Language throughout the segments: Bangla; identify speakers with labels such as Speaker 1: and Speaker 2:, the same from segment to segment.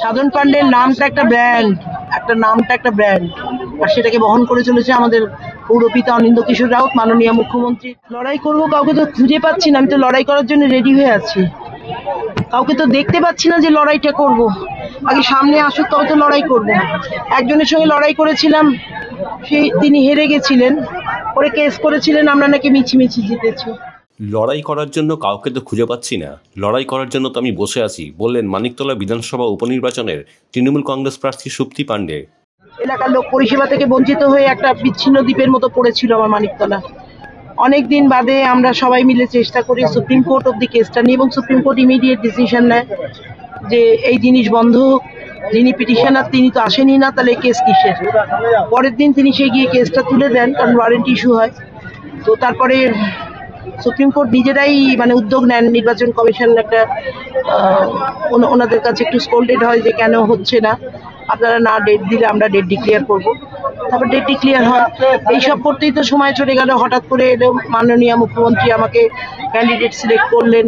Speaker 1: সাধন পান্ডের নামটা একটা ব্র্যান্ড, আর সেটাকে বহন করে চলেছে আমাদের পৌরপিতা অনিন্দ্য কিশোর রাউত, মাননীয় মুখ্যমন্ত্রী। লড়াই করব, কাউকে তো খুঁজে পাচ্ছি না। আমি তো লড়াই করার জন্য রেডি হয়ে আছি, কাউকে তো দেখতে পাচ্ছি না যে লড়াইটা করব। আগে সামনে আসুক, তবে তো লড়াই করব। একজনের সঙ্গে লড়াই করেছিলাম, তিনি হেরে গেছিলেন, ওরে কেস করেছিলেন, আমরা নাকি মিছিমিছি জিতেছি।
Speaker 2: লড়াই করার জন্য কাউকে তো খুঁজে পাচ্ছি না, লড়াই করার জন্য তো আমি বসে আছি, বললেন মানিকতলা বিধানসভা উপনির্বাচনের তৃণমূল কংগ্রেস প্রার্থী সুপ্তি পাণ্ডে।
Speaker 1: এলাকার লোক পরিষেবা থেকে বঞ্চিত হয়ে একটা বিচ্ছিন্ন দ্বীপের মতো পড়েছিল আমার মানিকতলা। অনেক দিন বাদে আমরা সবাই মিলে চেষ্টা করি সুপ্রিম কোর্ট অব্দি কেসটা নিয়ে, এবং সুপ্রিম কোর্ট ইমিডিয়েট ডিসিশন নেয় যে এই জিনিস বন্ধ হোক। যিনি পিটিশনার তিনি তো আসেনি না, তাহলে কেস কিসের? পরের দিন তিনি সে গিয়ে কেসটা তুলে দেন, কারণ ওয়ারেন্ট ইস্যু হয়। তো তারপরে সুপ্রিম কোর্ট নিজেরাই উদ্যোগ নেন, নির্বাচন কমিশন একটা ওনাদের কাছে একটু স্কোল্ডেড হয় যে কেন হচ্ছে না, আপনারা না ডেট দিলে আমরা ডেট ডিক্লেয়ার করব। তারপর ডেট ডিক্লেয়ার হয়। এইসব করতেই তো সময় চলে গেল। হঠাৎ করে এলো মাননীয় মুখ্যমন্ত্রী, আমাকে ক্যান্ডিডেট সিলেক্ট করলেন,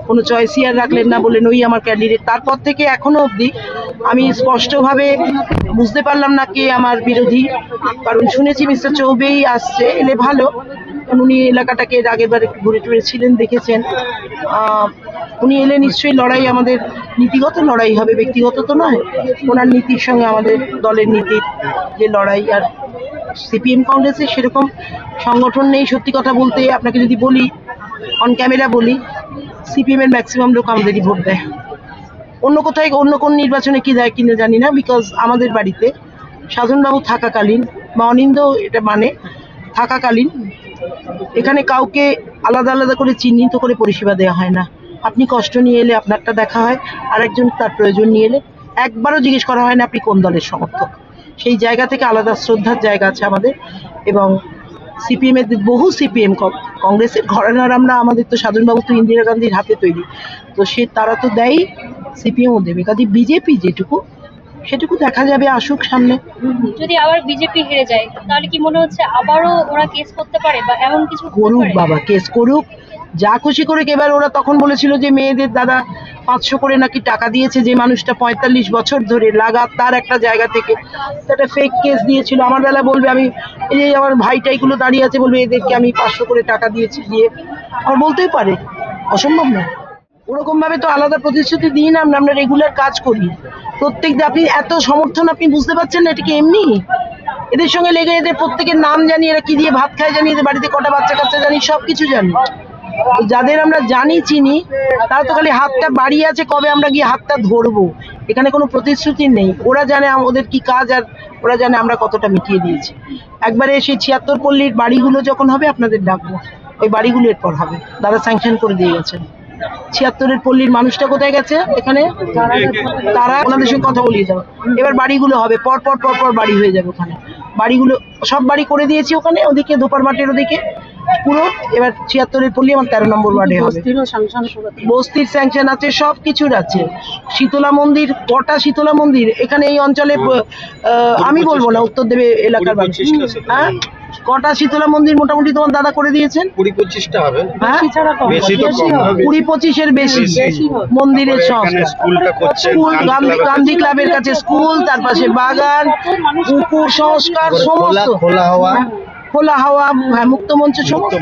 Speaker 1: কোনো চয়েসই আর রাখলেন না, বললেন ওই আমার ক্যান্ডিডেট। তারপর থেকে এখনো অবধি আমি স্পষ্টভাবে বুঝতে পারলাম না কে আমার বিরোধী, কারণ শুনেছি মিস্টার চৌবেই আসছে, এলে ভালো। উনি এলাকাটাকে এর আগের বার একটু ঘুরে টুরেছিলেন, দেখেছেন। উনি এলে নিশ্চয়ই লড়াই আমাদের নীতিগত লড়াই হবে, ব্যক্তিগত তো নয়। ওনার নীতির সঙ্গে আমাদের দলের নীতির যে লড়াই। আর সিপিএম কংগ্রেসের সেরকম সংগঠন নেই। সত্যি কথা বলতে আপনাকে যদি বলি, অন ক্যামেরা বলি, সিপিএম এর ম্যাক্সিমাম লোক আমাদেরই ভোট দেয়। অন্য কোথায় অন্য কোন নির্বাচনে কি দেয় কিনা জানি না, বিকজ আমাদের বাড়িতে সাধনবাবু থাকাকালীন বা অনিন্দ্য এটা থাকাকালীন এখানে কাউকে আলাদা আলাদা করে চিহ্নিত করে পরিষেবা দেওয়া হয় না। আপনি কষ্ট নিয়ে এলে আপনারটা দেখা হয়, আরেকজন তার প্রয়োজন নিয়ে এলে একবারও জিজ্ঞেস করা হয় না আপনি কোন দলের সমর্থক। সেই জায়গা থেকে আলাদা শ্রদ্ধার জায়গা আছে আমাদের। এবং সিপিএম এর বহু সিপিএম কংগ্রেসের ঘরানার আমরা, আমাদের তো সাধনবাবু তো ইন্দিরা গান্ধীর হাতে তৈরি, তো তারা তো দেয়, সিপিএমও দেবে। কাজে বিজেপি যেটুকু সেটুকু দেখা যাবে, আসুক সামনে।
Speaker 3: যদি আবার বিজেপি হেরে যায় তাহলে কি মনে হচ্ছে আবারও ওরা কেস করতে পারে বা এমন কিছু
Speaker 1: করুক? বাবা কেস করুক, যা খুশি করে। এবার ওরা তখন বলেছিল যে মেয়েদের দাদা 500 করে নাকি টাকা দিয়েছে, যে মানুষটা 45 বছর ধরে লাগাতার একটা জায়গা থেকে একটা ফেক কেস দিয়েছিল। আমার বেলা বলবে, আমি এই যে আমার ভাইটাইগুলো দাঁড়িয়ে আছে, বলবে এদেরকে আমি 500 করে টাকা দিয়েছি, দিয়ে আমার বলতেই পারে, অসম্ভব না। ওরকম ভাবে তো আলাদা প্রতিশ্রুতি দিই না, আমরা রেগুলার কাজ করি প্রত্যেক দিন। আপনি এত সমর্থন আপনি বুঝতে পারছেন না, এটা কি এমনি? এদের সঙ্গে লেগে এদের প্রত্যেকের নাম জানি, এরা কি দিয়ে ভাত খায় জানি, এদের বাড়িতে কটা বাচ্চা কাচ্চা জানি, সবকিছু জানি। যাদের আমরা জানি চিনি, তারা তো খালি হাতটা বাড়িয়ে আছে কবে আমরা গিয়ে হাতটা ধরবো। এখানে কোনো প্রতিশ্রুতি নেই। ওরা জানে ওদের কি কাজ, আর ওরা জানে আমরা কতটা মিটিয়ে দিয়েছি। একবারে সেই 76 পল্লীর বাড়িগুলো যখন হবে আপনাদের ডাকবো, ওই বাড়িগুলো এরপর হবে। দাদা স্যাংশন করে দিয়ে গেছেন। 76 পল্লীর মানুষটা কোথায় গেছে? এখানে তারা ওনাদের সঙ্গে কথা বলিয়ে যাবে। এবার বাড়িগুলো হবে, পর পর পর পর বাড়ি হয়ে যাবে। ওখানে বাড়িগুলো সব বাড়ি করে দিয়েছি, ওখানে ওদিকে দোপার মাঠের ওদিকে পুরো। এবার 76 পল্লী আমার 13 নম্বর ওয়ার্ডে হবে। বস্তির স্যাংশন আছে, সব কিছুর আছে। শীতলা মন্দির, কটা শীতলা মন্দির এখানে এই অঞ্চলে, আমি বলবো না, উত্তর দেবে এলাকার মানুষ। হ্যাঁ, কটা শীতলা মন্দির মোটামুটি তোমার দাদা করে দিয়েছেন?
Speaker 4: 20-25টা হবে।
Speaker 1: 20-25-এর বেশি মন্দিরের সংস্কার। স্কুল, গান্ধী ক্লাবের কাছে স্কুল, তার পাশে বাগান, পুকুর সংস্কার, সমস্ত খোলা হাওয়া, মুক্ত মঞ্চ, সমস্ত।